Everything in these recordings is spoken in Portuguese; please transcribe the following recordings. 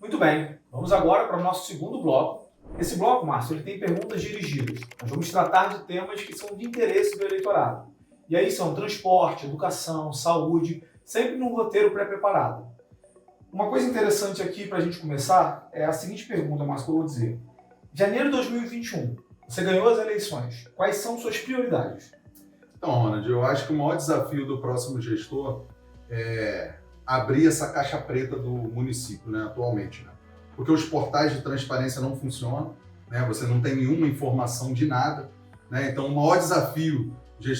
Muito bem, vamos agora para o nosso segundo bloco. Esse bloco, Márcio, ele tem perguntas dirigidas. Nós vamos tratar de temas que são de interesse do eleitorado. E aí são transporte, educação, saúde, sempre num roteiro pré-preparado. Uma coisa interessante aqui para a gente começar é a seguinte pergunta, Márcio, que eu vou dizer. Janeiro de 2021, você ganhou as eleições. Quais são suas prioridades? Então, Ronald, eu acho que o maior desafio do próximo gestor é abrir essa caixa preta do município, né, atualmente. Né? Porque os portais de transparência não funcionam, né? Você não tem nenhuma informação de nada. Né? Então, o maior desafio,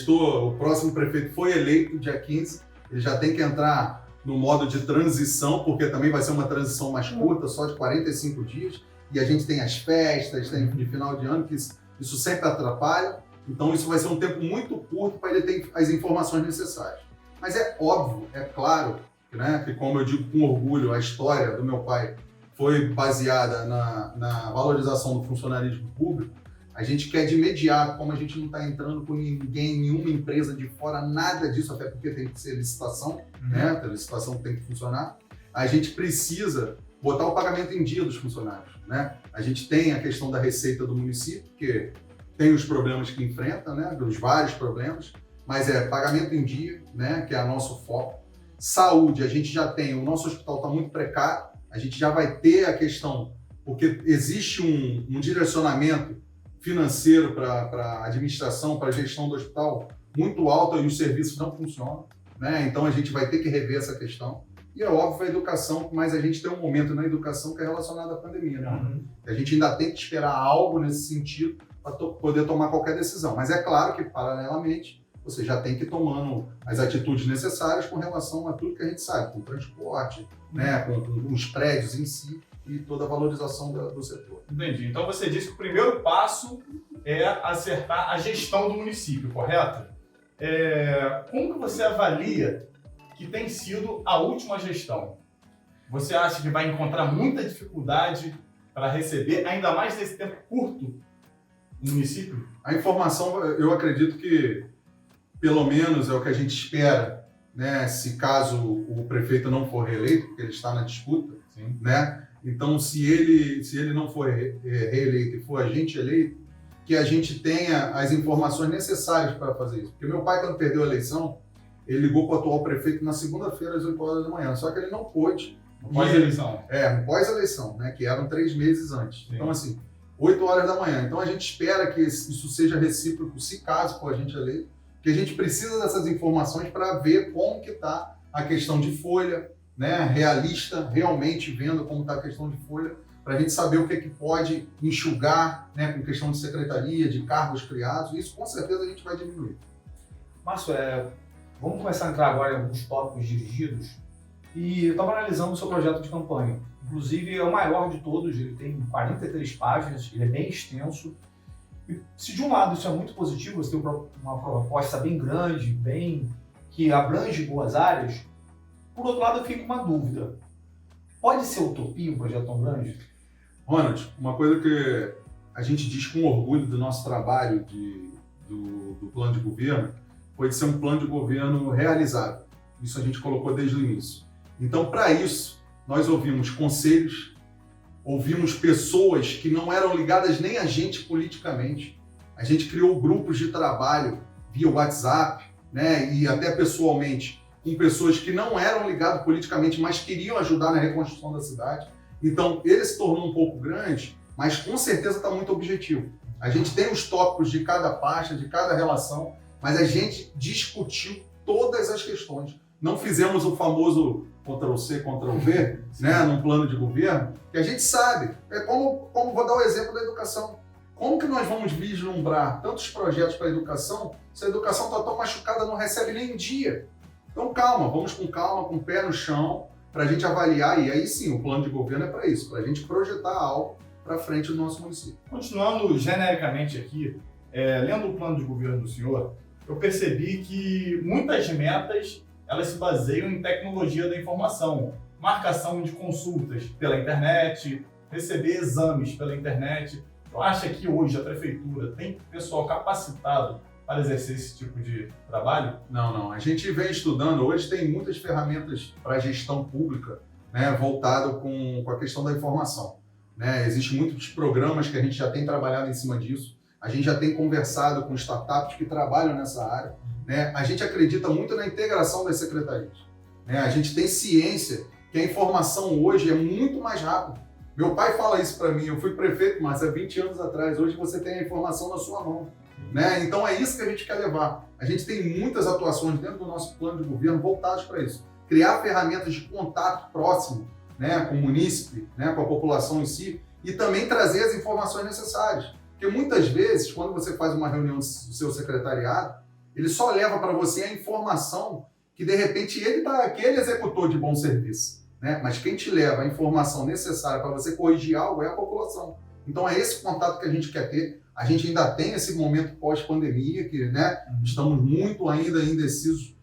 o próximo prefeito foi eleito dia 15, ele já tem que entrar no modo de transição, porque também vai ser uma transição mais curta, só de 45 dias, e a gente tem as festas, tem de final de ano, que isso sempre atrapalha, então isso vai ser um tempo muito curto para ele ter as informações necessárias. Mas é óbvio, é claro, né, que como eu digo com orgulho, a história do meu pai foi baseada na valorização do funcionalismo público. A gente quer de imediato, como a gente não está entrando com ninguém, nenhuma empresa de fora, nada disso, até porque tem que ser licitação, né? A licitação tem que funcionar. A gente precisa botar o pagamento em dia dos funcionários, né? A gente tem a questão da receita do município, que tem os problemas que enfrenta, né? Dos vários problemas, mas é pagamento em dia, né? Que é o nosso foco. Saúde, a gente já tem, o nosso hospital está muito precário, a gente já vai ter a questão, porque existe um direcionamento financeiro para a administração, para a gestão do hospital muito alta e os serviços não funcionam, né? Então a gente vai ter que rever essa questão. E é óbvio a educação, mas a gente tem um momento na educação que é relacionado à pandemia, né? A gente ainda tem que esperar algo nesse sentido para poder tomar qualquer decisão. Mas é claro que, paralelamente, você já tem que ir tomando as atitudes necessárias com relação a tudo que a gente sabe, com o transporte, né? com os prédios em si, e toda a valorização do setor. Entendi. Então você disse que o primeiro passo é acertar a gestão do município, correto? Como que você avalia que tem sido a última gestão? Você acha que vai encontrar muita dificuldade para receber, ainda mais nesse tempo curto, no município? A informação, eu acredito que, pelo menos, é o que a gente espera, né? Se caso o prefeito não for reeleito, porque ele está na disputa, Sim. Né? Então, se ele não for reeleito e for a gente eleito, que a gente tenha as informações necessárias para fazer isso. Porque meu pai, quando perdeu a eleição, ele ligou para o atual prefeito na segunda-feira, às 8 horas da manhã. Só que ele não pôde. Pós-eleição. Pós-eleição, né? Que eram 3 meses antes. Sim. Então, assim, 8 horas da manhã. Então, a gente espera que isso seja recíproco, se caso for a gente eleito, que a gente precisa dessas informações para ver como que está a questão de folha, né, realista, realmente vendo como está a questão de folha, para a gente saber o que pode enxugar, né, com questão de secretaria, de cargos criados, isso com certeza a gente vai diminuir. Márcio, vamos começar a entrar agora em alguns tópicos dirigidos. E eu estava analisando o seu projeto de campanha. Inclusive, é o maior de todos, ele tem 43 páginas, ele é bem extenso. E se de um lado isso é muito positivo, você tem uma proposta bem grande, que abrange boas áreas, por outro lado, eu fico com uma dúvida. Pode ser utopia um projeto tão grande? Ronald, uma coisa que a gente diz com orgulho do nosso trabalho do plano de governo foi de ser um plano de governo realizável. Isso a gente colocou desde o início. Então, para isso, nós ouvimos conselhos, ouvimos pessoas que não eram ligadas nem a gente politicamente. A gente criou grupos de trabalho via WhatsApp, né, e até pessoalmente, com pessoas que não eram ligadas politicamente, mas queriam ajudar na reconstrução da cidade. Então, ele se tornou um pouco grande, mas com certeza está muito objetivo. A gente tem os tópicos de cada pasta, de cada relação, mas a gente discutiu todas as questões. Não fizemos o famoso Ctrl+C, Ctrl+V, né, num plano de governo, que a gente sabe. É como vou dar o exemplo da educação. Como que nós vamos vislumbrar tantos projetos para a educação, se a educação está tão machucada, não recebe nem dia? Então vamos com calma, com o pé no chão, para a gente avaliar, e aí sim, o plano de governo é para isso, para a gente projetar algo para frente do nosso município. Continuando genericamente aqui, lendo o plano de governo do senhor, eu percebi que muitas metas elas se baseiam em tecnologia da informação, marcação de consultas pela internet, receber exames pela internet. Tu acha que hoje a prefeitura tem pessoal capacitado para exercer esse tipo de trabalho? Não. A gente vem estudando, hoje tem muitas ferramentas para gestão pública né, voltado com a questão da informação. Né? Existem muitos programas que a gente já tem trabalhado em cima disso, a gente já tem conversado com startups que trabalham nessa área, né? A gente acredita muito na integração das secretarias. Né? A gente tem ciência que a informação hoje é muito mais rápida. Meu pai fala isso para mim, eu fui prefeito, mas há 20 anos atrás, hoje você tem a informação na sua mão. Né? Então é isso que a gente quer levar. A gente tem muitas atuações dentro do nosso plano de governo voltadas para isso. Criar ferramentas de contato próximo, né, com o munícipe, né, com a população em si, e também trazer as informações necessárias. Porque muitas vezes, quando você faz uma reunião do seu secretariado, ele só leva para você a informação que, de repente, ele está aquele executor de bom serviço. Né? Mas quem te leva a informação necessária para você corrigir algo é a população. Então é esse contato que a gente quer ter. A gente ainda tem esse momento pós-pandemia, que, né, estamos muito ainda indecisos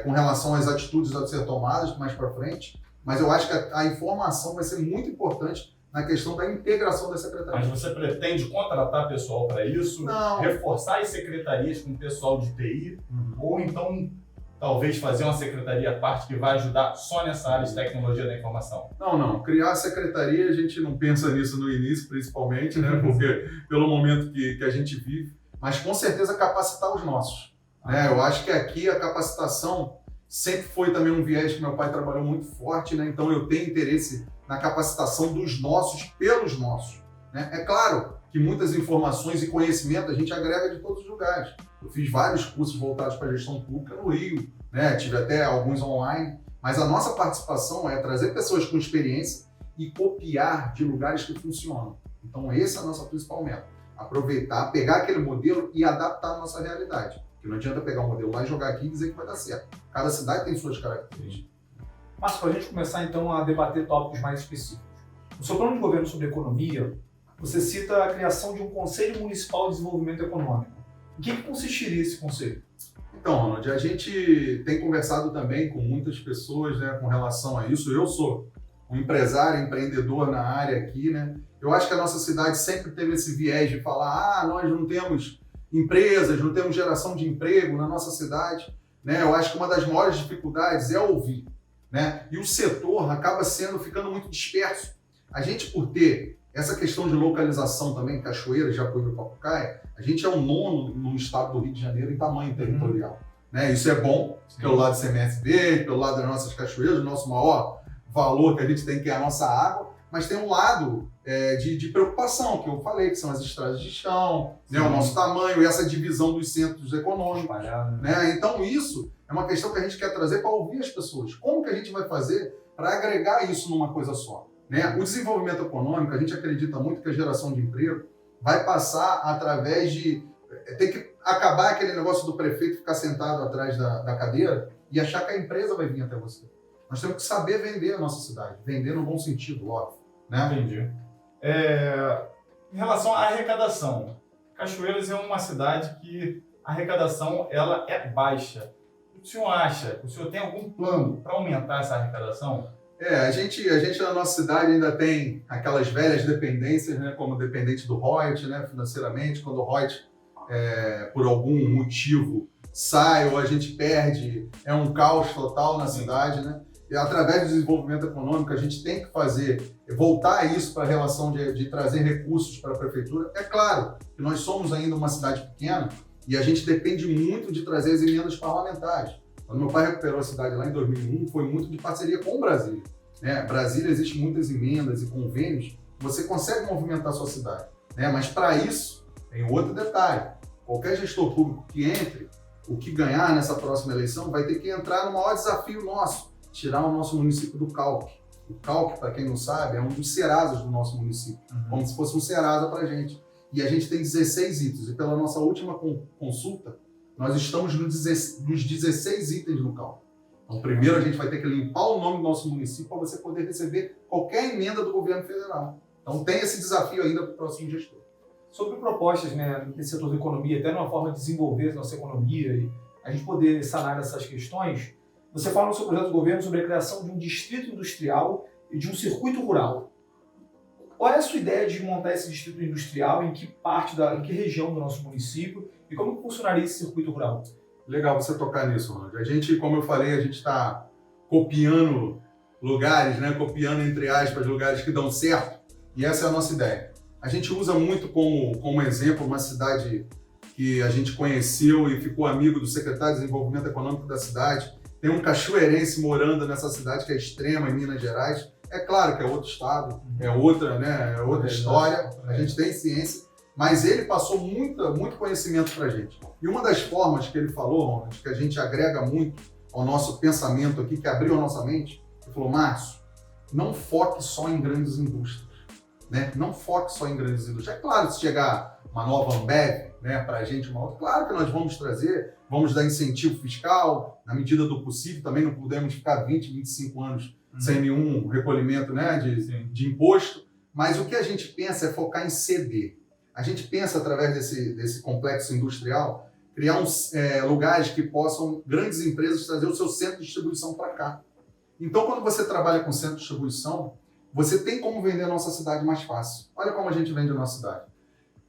com relação às atitudes a ser tomadas mais para frente, mas eu acho que a informação vai ser muito importante na questão da integração das secretarias. Mas você pretende contratar pessoal para isso? Não. Reforçar as secretarias com pessoal de TI? Ou então, talvez fazer uma secretaria à parte que vai ajudar só nessa área de tecnologia da informação? Não. Criar a secretaria, a gente não pensa nisso no início, principalmente, né? Porque pelo momento que a gente vive, mas com certeza capacitar os nossos. Né? Eu acho que aqui a capacitação sempre foi também um viés que meu pai trabalhou muito forte, né? Então eu tenho interesse na capacitação dos nossos pelos nossos. Né? É claro que muitas informações e conhecimento a gente agrega de todos os lugares. Eu fiz vários cursos voltados para a gestão pública no Rio, né? Tive até alguns online, mas a nossa participação é trazer pessoas com experiência e copiar de lugares que funcionam. Então essa é a nossa principal meta. Aproveitar, pegar aquele modelo e adaptar a nossa realidade. Porque não adianta pegar um modelo lá e jogar aqui e dizer que vai dar certo. Cada cidade tem suas características. Mas para a gente começar então a debater tópicos mais específicos. No seu plano de governo sobre economia, você cita a criação de um Conselho Municipal de Desenvolvimento Econômico. Em que consistiria esse conselho? Então, Ronald, a gente tem conversado também com muitas pessoas, né, com relação a isso. Eu sou um empresário, empreendedor na área aqui, né? Eu acho que a nossa cidade sempre teve esse viés de falar, nós não temos empresas, não temos geração de emprego na nossa cidade. Né? Eu acho que uma das maiores dificuldades é ouvir. Né? E o setor acaba ficando muito disperso. A gente, por ter essa questão de localização também, Cachoeira, Japuíba e Papucaia, a gente é o 9º no estado do Rio de Janeiro em tamanho territorial. Né? Isso é bom, pelo lado do CMSB, pelo lado das nossas cachoeiras, o nosso maior valor que a gente tem, que é a nossa água, mas tem um lado de preocupação, que eu falei, que são as estradas de chão, né, o nosso tamanho e essa divisão dos centros econômicos. Né? Então isso é uma questão que a gente quer trazer para ouvir as pessoas. Como que a gente vai fazer para agregar isso numa coisa só? Né? O desenvolvimento econômico, a gente acredita muito que a geração de emprego vai passar através de... Tem que acabar aquele negócio do prefeito ficar sentado atrás da cadeira e achar que a empresa vai vir até você. Nós temos que saber vender a nossa cidade. Vender no bom sentido, óbvio. Né? Entendi. Em relação à arrecadação, Cachoeiras é uma cidade que a arrecadação ela é baixa. O senhor acha, o senhor tem algum plano para aumentar essa arrecadação? A gente na nossa cidade ainda tem aquelas velhas dependências, né, como dependente do ROIT, né, financeiramente. Quando o ROIT, por algum motivo, sai ou a gente perde, é um caos total na cidade, né? E através do desenvolvimento econômico, a gente tem que voltar isso para a relação de trazer recursos para a prefeitura. É claro que nós somos ainda uma cidade pequena e a gente depende muito de trazer as emendas parlamentares. Quando meu pai recuperou a cidade lá em 2001, foi muito de parceria com Brasília. Né? Brasília existe muitas emendas e convênios, você consegue movimentar a sua cidade. Né? Mas para isso, tem outro detalhe. Qualquer gestor público que entre, o que ganhar nessa próxima eleição, vai ter que entrar no maior desafio nosso, tirar o nosso município do CALC. O CALC, para quem não sabe, é um dos Serasas do nosso município, como se fosse um Serasa para a gente. E a gente tem 16 itens, e pela nossa última consulta, nós estamos nos 16 itens no CALC. Então, primeiro a gente vai ter que limpar o nome do nosso município para você poder receber qualquer emenda do governo federal. Então tem esse desafio ainda para o próximo gestor. Sobre propostas, né, nesse setor da economia, até numa forma de desenvolver a nossa economia e a gente poder sanar essas questões, você fala no seu projeto do governo sobre a criação de um distrito industrial e de um circuito rural. Qual é a sua ideia de montar esse distrito industrial, em que região do nosso município e como funcionaria esse circuito rural? Legal você tocar nisso, Ronald. A gente, como eu falei, a gente está copiando lugares, né, copiando entre aspas, lugares que dão certo, e essa é a nossa ideia. A gente usa muito como exemplo uma cidade que a gente conheceu e ficou amigo do secretário de Desenvolvimento Econômico da cidade. Tem um cachoeirense morando nessa cidade que é Extrema, em Minas Gerais. É claro que é outro estado, é outra, né, é outra história, a gente tem ciência, mas ele passou muito conhecimento para a gente. E uma das formas que ele falou, Ronald, que a gente agrega muito ao nosso pensamento aqui, que abriu a nossa mente, ele falou: Márcio, não foque só em grandes indústrias, né? Não foque só em grandes indústrias. É claro, se chegar uma nova Ambev, né, para a gente, uma outra, claro que nós vamos trazer, vamos dar incentivo fiscal, na medida do possível, também não podemos ficar 20, 25 anos sem nenhum recolhimento, né, de imposto, mas o que a gente pensa é focar em CD. A gente pensa, através desse complexo industrial, criar lugares que possam, grandes empresas, trazer o seu centro de distribuição para cá. Então, quando você trabalha com centro de distribuição, você tem como vender a nossa cidade mais fácil. Olha como a gente vende a nossa cidade.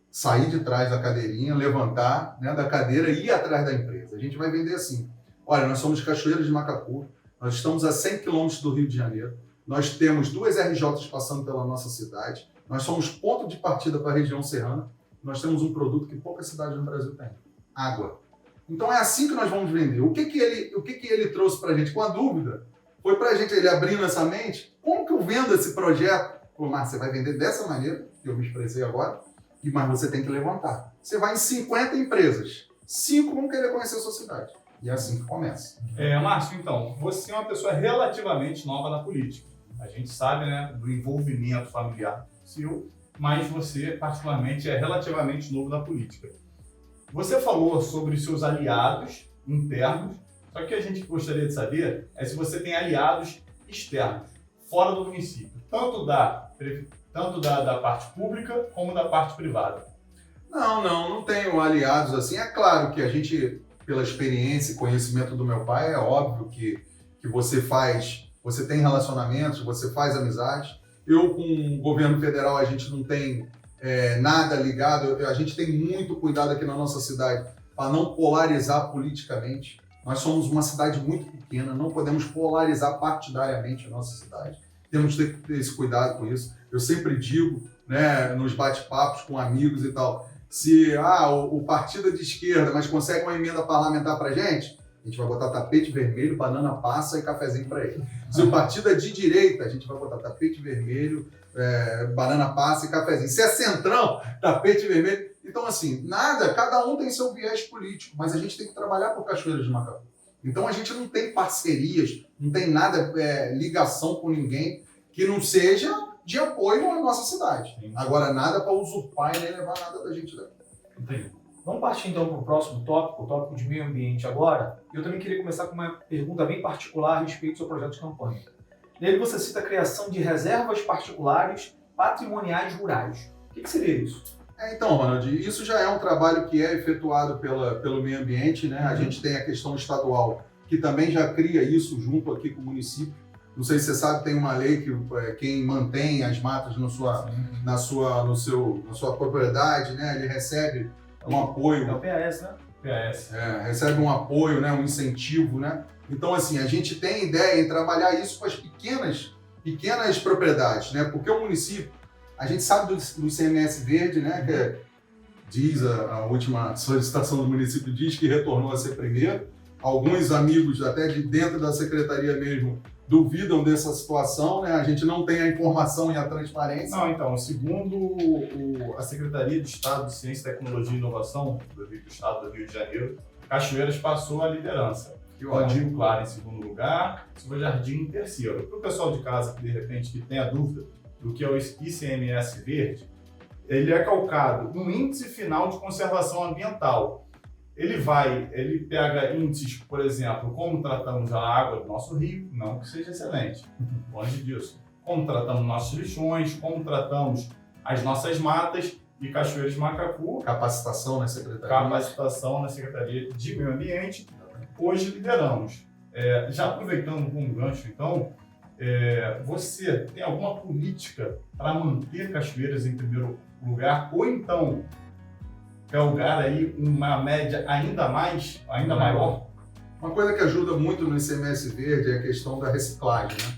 Sair de trás da cadeirinha, levantar, né, da cadeira e ir atrás da empresa. A gente vai vender assim. Olha, nós somos Cachoeiras de Macacu, nós estamos a 100 quilômetros do Rio de Janeiro, nós temos 2 RJs passando pela nossa cidade, nós somos ponto de partida para a região serrana, nós temos um produto que poucas cidades no Brasil têm: água. Então é assim que nós vamos vender. O que ele trouxe para a gente? Com a dúvida, foi para a gente, ele abrindo essa mente: como que eu vendo esse projeto? Pô, Márcio, você vai vender dessa maneira, que eu me expressei agora, mas você tem que levantar. Você vai em 50 empresas, 5 vão querer conhecer a sua cidade. E é assim que começa. Márcio, então, você é uma pessoa relativamente nova na política. A gente sabe, né, do envolvimento familiar seu, mas você, particularmente, é relativamente novo na política. Você falou sobre seus aliados internos, só que o que a gente gostaria de saber é se você tem aliados externos, fora do município, tanto da parte pública como da parte privada. Não tenho aliados assim. É claro que a gente, pela experiência e conhecimento do meu pai, é óbvio que você tem relacionamentos, você faz amizades. Eu, com o governo federal, a gente não tem nada ligado, a gente tem muito cuidado aqui na nossa cidade para não polarizar politicamente. Nós somos uma cidade muito pequena, não podemos polarizar partidariamente a nossa cidade. Temos que ter esse cuidado com isso. Eu sempre digo, né, nos bate-papos com amigos e tal, se o partido é de esquerda, mas consegue uma emenda parlamentar para a gente vai botar tapete vermelho, banana passa e cafezinho para ele. Se o partido é de direita, a gente vai botar tapete vermelho, banana passa e cafezinho. Se é centrão, tapete vermelho. Então, assim, cada um tem seu viés político, mas a gente tem que trabalhar por Cachoeiras de Macacu. Então, a gente não tem parcerias, não tem nada, ligação com ninguém que não seja de apoio à nossa cidade. Sim. Agora, nada para usurpar e nem levar nada da gente daqui. Entendi. Vamos partir então para o próximo tópico, o tópico de meio ambiente agora. Eu também queria começar com uma pergunta bem particular a respeito do seu projeto de campanha. Nele você cita a criação de reservas particulares patrimoniais rurais. O que seria isso? Então, Ronald, isso já é um trabalho que é efetuado pelo meio ambiente, né? A gente tem a questão estadual, que também já cria isso junto aqui com o município. Não sei se você sabe, tem uma lei que quem mantém as matas na sua propriedade, né? Ele recebe um apoio. É o PAS, né? PAS. Recebe um apoio, né? Um incentivo, né? Então, assim, a gente tem ideia em trabalhar isso com as pequenas propriedades, né? Porque o município, a gente sabe do ICMS verde, né? Que diz a última solicitação do município diz que retornou a ser primeiro. Alguns amigos, até de dentro da secretaria mesmo, duvidam dessa situação, né? A gente não tem a informação e a transparência. Não, então, segundo a Secretaria de Estado de Ciência, Tecnologia e Inovação do Estado do Rio de Janeiro, Cachoeiras passou a liderança. O Rio Claro em segundo lugar, Silva Jardim em terceiro. Para o pessoal de casa que, de repente, que tem a dúvida do que é o ICMS verde, ele é calcado no Índice Final de Conservação Ambiental. Ele pega índices, por exemplo, como tratamos a água do nosso rio, não que seja excelente, longe disso. Como tratamos nossos lixões, como tratamos as nossas matas e Cachoeiras de Macacu. Capacitação na Secretaria. Capacitação na Secretaria de Meio Ambiente. Hoje lideramos. Já aproveitando como gancho, então, você tem alguma política para manter Cachoeiras em primeiro lugar ou então galgar aí uma média ainda maior? Uma coisa que ajuda muito no ICMS verde é a questão da reciclagem, né?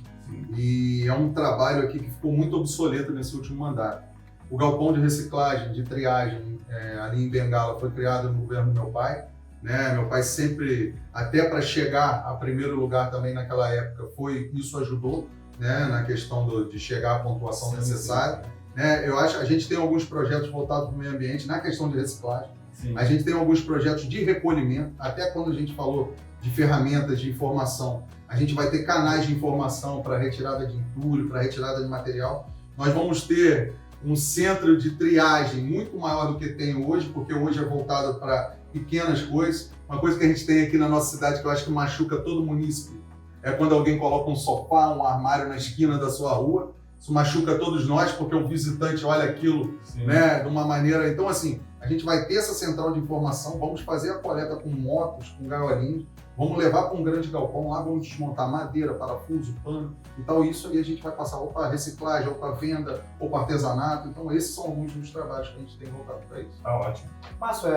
E é um trabalho aqui que ficou muito obsoleto nesse último mandato. O galpão de reciclagem, de triagem, ali em Bengala, foi criado no governo do meu pai. Né? Meu pai sempre, até para chegar a primeiro lugar também naquela época, isso ajudou, né? Na questão de chegar à pontuação necessária. Né? Eu acho que a gente tem alguns projetos voltados para o meio ambiente na questão de reciclagem. Sim. A gente tem alguns projetos de recolhimento, até quando a gente falou de ferramentas de informação, a gente vai ter canais de informação para retirada de entulho, para retirada de material. Nós vamos ter um centro de triagem muito maior do que tem hoje, porque hoje é voltado para pequenas coisas. Uma coisa que a gente tem aqui na nossa cidade que eu acho que machuca todo munícipe é quando alguém coloca um sofá, um armário na esquina da sua rua. Isso machuca todos nós, porque o visitante olha aquilo, né, de uma maneira... Então, assim, a gente vai ter essa central de informação, vamos fazer a coleta com motos, com gaiolinhos, vamos levar para um grande galpão, lá vamos desmontar madeira, parafuso, pano e tal. Isso aí a gente vai passar ou para reciclagem, ou para venda, ou para artesanato. Então, esses são alguns dos trabalhos que a gente tem voltado para isso. Tá ótimo. Márcio,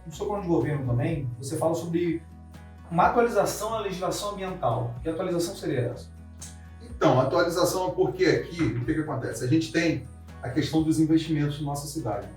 no seu plano de governo também, você fala sobre uma atualização na legislação ambiental. Que atualização seria essa? Então, a atualização é porque aqui, o que acontece? A gente tem a questão dos investimentos na nossa cidade.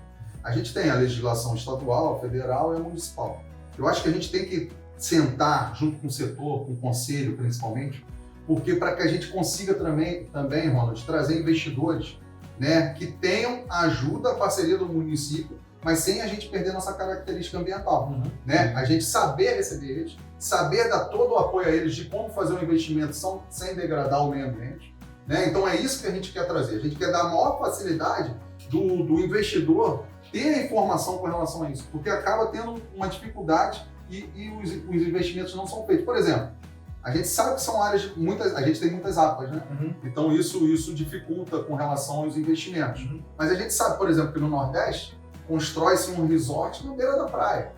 A gente tem a legislação estadual, a federal e a municipal. Eu acho que a gente tem que sentar junto com o setor, com o conselho principalmente, porque para que a gente consiga também, Ronald, trazer investidores, né, que tenham a ajuda, a parceria do município, mas sem a gente perder nossa característica ambiental. Né? A gente saber receber eles, saber dar todo o apoio a eles de como fazer um investimento sem degradar o meio ambiente. Né? Então é isso que a gente quer trazer. A gente quer dar a maior facilidade do investidor ter a informação com relação a isso, porque acaba tendo uma dificuldade e os investimentos não são feitos. Por exemplo, a gente sabe que são áreas, a gente tem muitas APAs, né? Então isso dificulta com relação aos investimentos. Mas a gente sabe, por exemplo, que no Nordeste constrói-se um resort na beira da praia.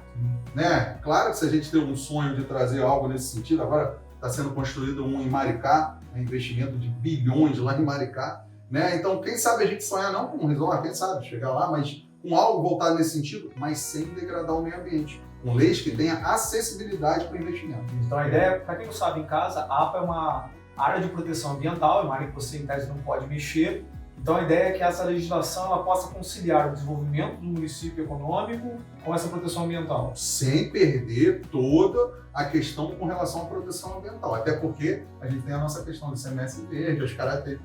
Né? Claro que se a gente tem um sonho de trazer algo nesse sentido, agora está sendo construído um em Maricá, um investimento de bilhões lá em Maricá. Né? Então, quem sabe a gente sonhar não com um resort, quem sabe chegar lá, mas com algo voltado nesse sentido, mas sem degradar o meio ambiente. Com leis que tenham acessibilidade para o investimento. Então a ideia, para quem não sabe, em casa, a APA é uma área de proteção ambiental, é uma área que você em tese não pode mexer. Então a ideia é que essa legislação ela possa conciliar o desenvolvimento do município econômico com essa proteção ambiental. Sem perder toda a questão com relação à proteção ambiental. Até porque a gente tem a nossa questão de CMS verde,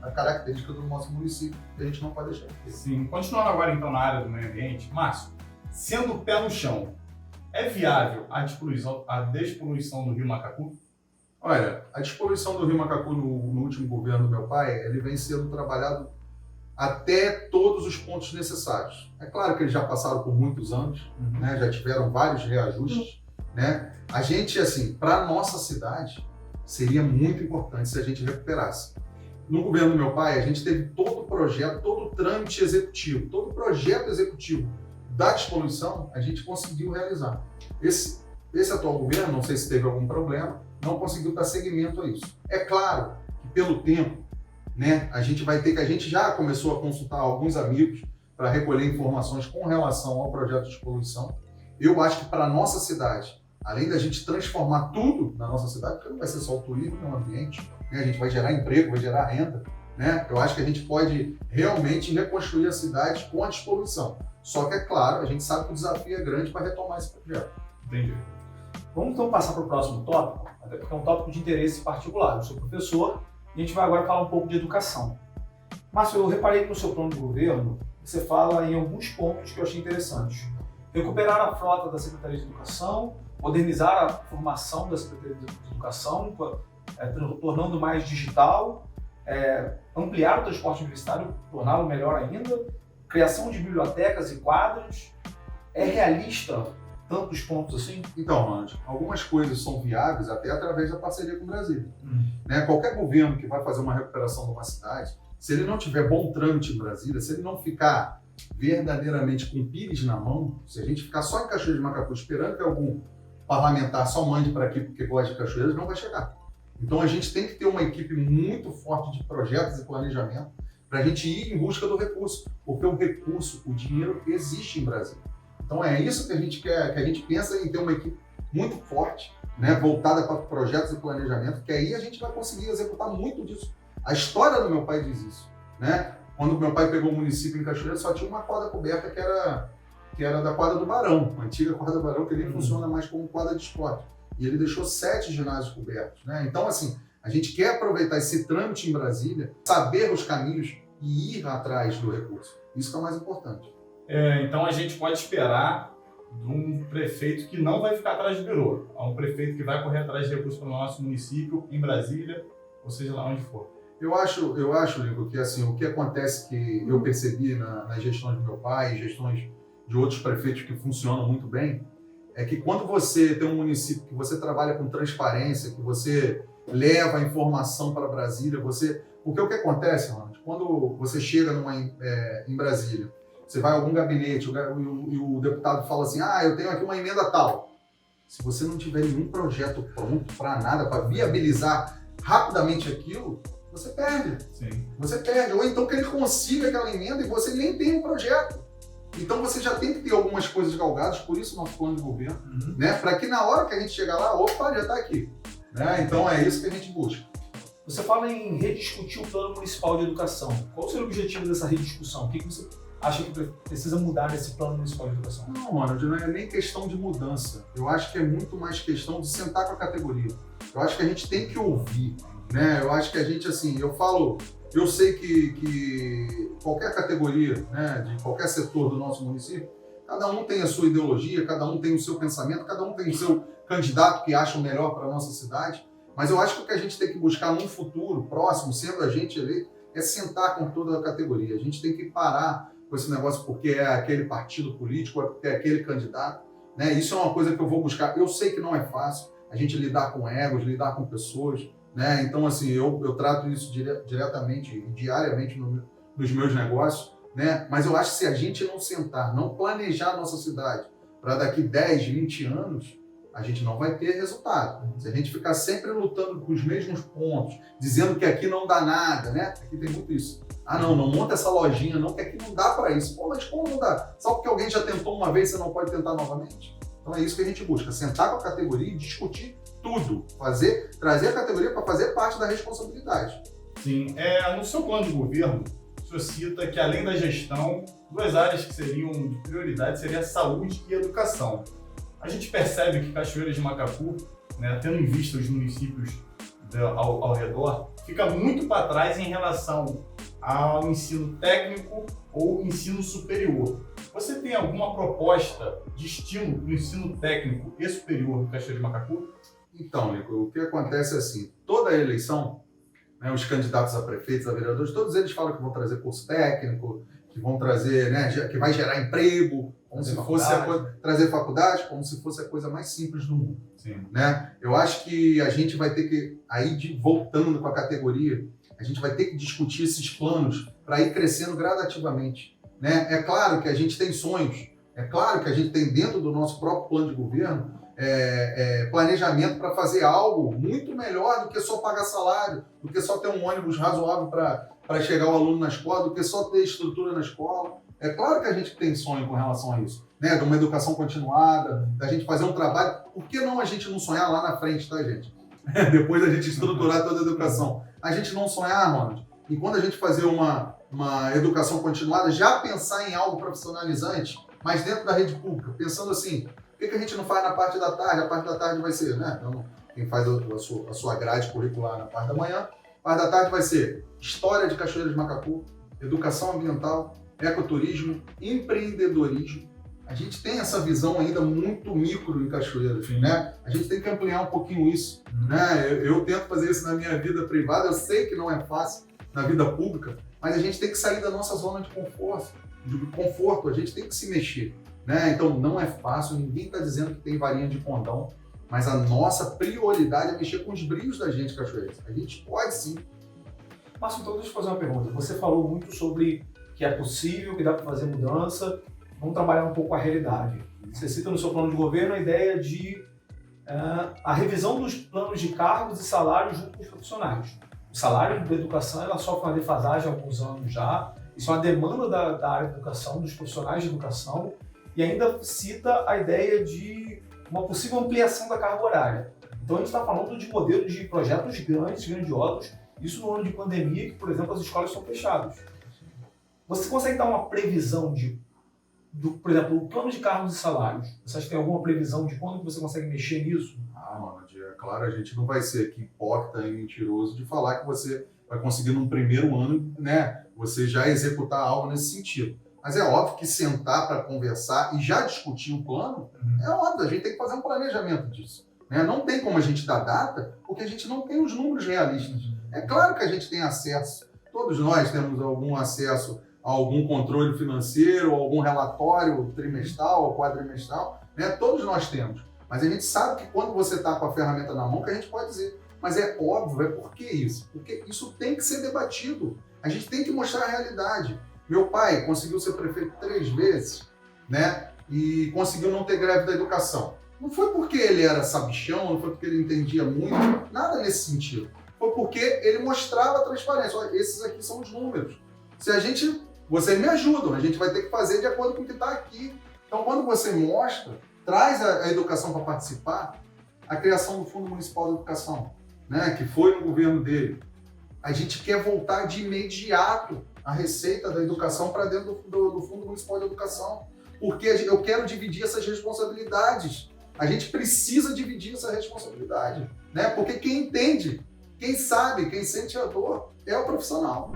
a característica do nosso município, que a gente não pode deixar de ter. Sim. Continuando agora então na área do meio ambiente, Márcio, sendo o pé no chão, é viável a despoluição do Rio Macacu? Olha, a despoluição do Rio Macacu no último governo do meu pai, ele vem sendo trabalhado até todos os pontos necessários. É claro que eles já passaram por muitos anos, né? Já tiveram vários reajustes. Né? A gente, assim, para a nossa cidade, seria muito importante se a gente recuperasse. No governo do meu pai, a gente teve todo o projeto, todo o trâmite executivo, todo o projeto executivo da despoluição, a gente conseguiu realizar. Esse atual governo, não sei se teve algum problema, não conseguiu dar seguimento a isso. É claro que pelo tempo, né, a gente já começou a consultar alguns amigos para recolher informações com relação ao projeto de despoluição. Eu acho que para a nossa cidade, além da gente transformar tudo na nossa cidade, porque não vai ser só o turismo, é um ambiente, né, a gente vai gerar emprego, vai gerar renda, né, eu acho que a gente pode realmente reconstruir a cidade com a despoluição. Só que, é claro, a gente sabe que o desafio é grande para retomar esse projeto. Entendi. Vamos então passar para o próximo tópico, até porque é um tópico de interesse particular. Eu sou professor e a gente vai agora falar um pouco de educação. Márcio, eu reparei que no seu plano de governo você fala em alguns pontos que eu achei interessantes. Recuperar a frota da Secretaria de Educação, modernizar a formação da Secretaria de Educação, tornando mais digital, ampliar o transporte universitário, torná-lo melhor ainda, criação de bibliotecas e quadros. É realista tantos pontos assim? Então, Ronald, algumas coisas são viáveis até através da parceria com o Brasil. Né? Qualquer governo que vai fazer uma recuperação de uma cidade, se ele não tiver bom trâmite em Brasília, se ele não ficar verdadeiramente com o pires na mão, se a gente ficar só em Cachoeira de Macacu esperando que algum parlamentar só mande para aqui porque gosta de cachoeiras, não vai chegar. Então a gente tem que ter uma equipe muito forte de projetos e planejamento para a gente ir em busca do recurso, porque o recurso, o dinheiro existe em Brasília. Então é isso que a gente quer, que a gente pensa em ter uma equipe muito forte, né, voltada para projetos e planejamento, que aí a gente vai conseguir executar muito disso A história do meu pai diz isso, né? Quando meu pai pegou o município em Cachoeira, só tinha uma quadra coberta que era da quadra do Barão, a antiga quadra do Barão, que nem funciona mais como quadra de esporte. E ele deixou 7 ginásios cobertos, né? Então, assim, a gente quer aproveitar esse trâmite em Brasília, saber os caminhos e ir atrás do recurso. Isso que é o mais importante. Então a gente pode esperar de um prefeito que não vai ficar atrás do birô. É um prefeito que vai correr atrás de recursos para o nosso município, em Brasília, ou seja lá onde for. Eu acho, Lincoln, que assim, o que acontece que eu percebi nas gestões do meu pai, gestões de outros prefeitos que funcionam muito bem, é que quando você tem um município que você trabalha com transparência, que você leva a informação para Brasília, porque o que acontece, Ronald, quando você chega em Brasília, você vai a algum gabinete e o deputado fala assim, eu tenho aqui uma emenda tal. Se você não tiver nenhum projeto pronto para nada, para viabilizar rapidamente aquilo, você perde. Sim. Você perde. Ou então que ele consiga aquela emenda e você nem tem um projeto. Então você já tem que ter algumas coisas galgadas, por isso o nosso plano de governo, né? Para que na hora que a gente chegar lá, opa, já está aqui. Né? Então é isso que a gente busca. Você fala em rediscutir o Plano Municipal de Educação. Qual seria o objetivo dessa rediscussão? O que você acha que precisa mudar nesse Plano Municipal de Educação? Não, Ronald, não é nem questão de mudança. Eu acho que é muito mais questão de sentar com a categoria. Eu acho que a gente tem que ouvir, né? Eu acho que a gente, assim, eu sei que qualquer categoria, né, de qualquer setor do nosso município, cada um tem a sua ideologia, cada um tem o seu pensamento, cada um tem o seu candidato que acha o melhor para a nossa cidade. Mas eu acho que o que a gente tem que buscar num futuro próximo, sendo a gente eleito, é sentar com toda a categoria. A gente tem que parar com esse negócio porque é aquele partido político, porque é aquele candidato. Né? Isso é uma coisa que eu vou buscar. Eu sei que não é fácil a gente lidar com egos, lidar com pessoas. Né? Então, assim, eu trato isso diretamente e diariamente nos meus negócios. Né? Mas eu acho que se a gente não sentar, não planejar a nossa cidade para daqui 10, 20 anos, a gente não vai ter resultado. Se a gente ficar sempre lutando com os mesmos pontos, dizendo que aqui não dá nada, né? Aqui tem muito isso. Não monta essa lojinha não, que aqui não dá para isso. Pô, mas como não dá? Só porque alguém já tentou uma vez, você não pode tentar novamente? Então é isso que a gente busca, sentar com a categoria e discutir tudo. Trazer a categoria para fazer parte da responsabilidade. Sim. No seu plano de governo, o senhor cita que além da gestão, 2 áreas que seriam de prioridade seriam a saúde e a educação. A gente percebe que Cachoeira de Macacu, né, tendo em vista os municípios ao redor, fica muito para trás em relação ao ensino técnico ou ensino superior. Você tem alguma proposta de estímulo para o ensino técnico e superior do Cachoeira de Macacu? Então, Nico, o que acontece é assim, toda a eleição, né, os candidatos a prefeitos, a vereadores, todos eles falam que vão trazer curso técnico, que vão trazer, né, que vai gerar emprego, como se fosse trazer faculdade, como se fosse a coisa mais simples do mundo. Sim. Né? Eu acho que a gente vai ter que, voltando com a categoria, a gente vai ter que discutir esses planos para ir crescendo gradativamente. Né? É claro que a gente tem sonhos, é claro que a gente tem dentro do nosso próprio plano de governo planejamento para fazer algo muito melhor do que só pagar salário, do que só ter um ônibus razoável para chegar o aluno na escola, do que só ter estrutura na escola. É claro que a gente tem sonho com relação a isso, né? De uma educação continuada, da gente fazer um trabalho. Por que não a gente não sonhar lá na frente, tá, gente? Depois da gente estruturar toda a educação. A gente não sonhar, Ronald, e quando a gente fazer uma educação continuada, já pensar em algo profissionalizante, mas dentro da rede pública, pensando assim, por que a gente não faz na parte da tarde? A parte da tarde vai ser, né? Então, quem faz a sua grade curricular na parte da manhã, a parte da tarde vai ser história de Cachoeira de Macacu, educação ambiental, ecoturismo, empreendedorismo. A gente tem essa visão ainda muito micro em Cachoeira, né? A gente tem que ampliar um pouquinho isso, né? Eu tento fazer isso na minha vida privada, eu sei que não é fácil na vida pública, mas a gente tem que sair da nossa zona de conforto, a gente tem que se mexer, né? Então não é fácil, ninguém está dizendo que tem varinha de condão, mas a nossa prioridade é mexer com os brilhos da gente, Cachoeira. A gente pode sim. Márcio, então deixa eu fazer uma pergunta. Você falou muito sobre que é possível, que dá para fazer mudança. Vamos trabalhar um pouco a realidade. Você cita no seu plano de governo a ideia de a revisão dos planos de cargos e salários junto com os profissionais. O salário da educação ela sofre uma defasagem há alguns anos já. Isso é uma demanda da área de educação, dos profissionais de educação. E ainda cita a ideia de uma possível ampliação da carga horária. Então a gente está falando de modelos de projetos grandes, grandiosos, Isso no ano de pandemia, que, por exemplo, as escolas estão fechadas. Você consegue dar uma previsão por exemplo, o plano de cargos e salários? Você acha que tem alguma previsão de quando você consegue mexer nisso? Ronald, é claro, a gente não vai ser aqui hipócrita e mentiroso de falar que você vai conseguir num primeiro ano, né, você já executar algo nesse sentido. Mas é óbvio que sentar para conversar e já discutir o plano, é óbvio, a gente tem que fazer um planejamento disso. Né? Não tem como a gente dar data, porque a gente não tem os números realistas. É claro que a gente tem acesso, todos nós temos algum acesso a algum controle financeiro, algum relatório trimestral ou quadrimestral, né? Todos nós temos. Mas a gente sabe que quando você está com a ferramenta na mão, que a gente pode dizer. Mas é óbvio, por que isso? Porque isso tem que ser debatido. A gente tem que mostrar a realidade. Meu pai conseguiu ser prefeito 3 vezes, né? E conseguiu não ter greve da educação. Não foi porque ele era sabichão, não foi porque ele entendia muito, nada nesse sentido. Foi porque ele mostrava a transparência. Olha, esses aqui são os números. Se a gente... Vocês me ajudam, a gente vai ter que fazer de acordo com o que está aqui. Então, quando você mostra, traz a educação para participar, a criação do Fundo Municipal de Educação, né, que foi no governo dele, a gente quer voltar de imediato a receita da educação para dentro do Fundo Municipal de Educação, porque eu quero dividir essas responsabilidades. A gente precisa dividir essa responsabilidade, né? Porque quem entende, quem sabe, quem sente a dor é o profissional.